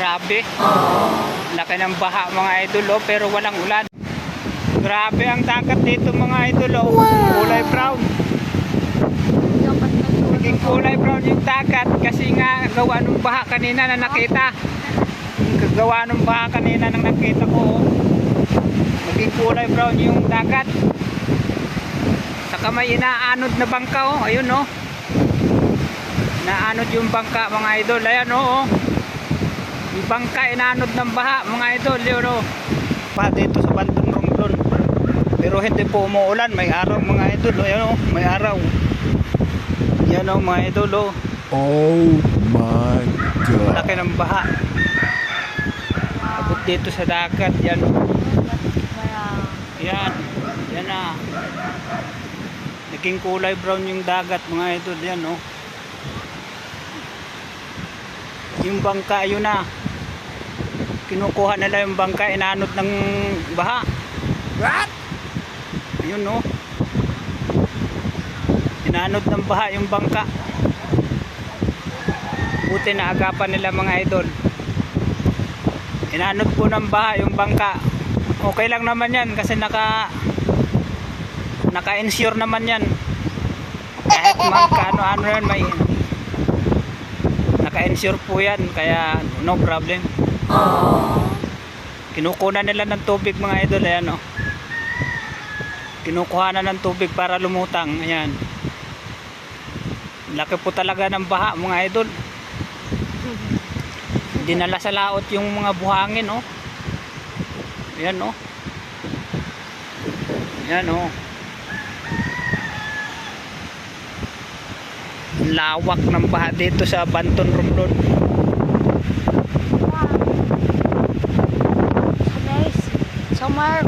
Grabe. Laki ng baha mga idol oh, pero walang ulan. Grabe ang dagat dito mga idol oh. Kulay brown. Naging kulay brown yung dagat kasi nga gawa ng baha kanina na nakita. Gawa ng baha kanina nang nakita ko oh. Naging kulay brown yung dagat. Saka may inaanod na bangka oh. Ayun oh. Naanod yung bangka mga idol. Ayan oh. Yung bangka inaanod ng baha mga idol. Yun oh. Pa dito sa Bantong Romblon. Pero hindi po umuulan. May araw mga idol. Ayan oh. May araw. Yan oh mga idol oh. Oh my God. Laki ng baha. Abot dito sa dagat. Yan oh. Yan. Yan na. Naging kulay brown yung dagat mga idol. Yan oh. Yung bangka yun na. Kinukuha nila yung bangka. Inanod ng baha. What? Ayun no. Inanod ng baha yung bangka. Buti na agapan nila mga idol. Inanod po ng baha yung bangka. Okay lang naman yan kasi naka-insure naman yan. Kahit magkano-ano yan may naka-insure po yan kaya no problem. Kinukuha nila ng tubig mga idol. Ayan o. Kinukuha na ng tubig para lumutang. Ayan. Laki po talaga ng baha mga idol. Dinala sa laot yung mga buhangin o. Ayan o. Ayan o. Lawak ng baha dito sa Bantong Romblon. Somewhere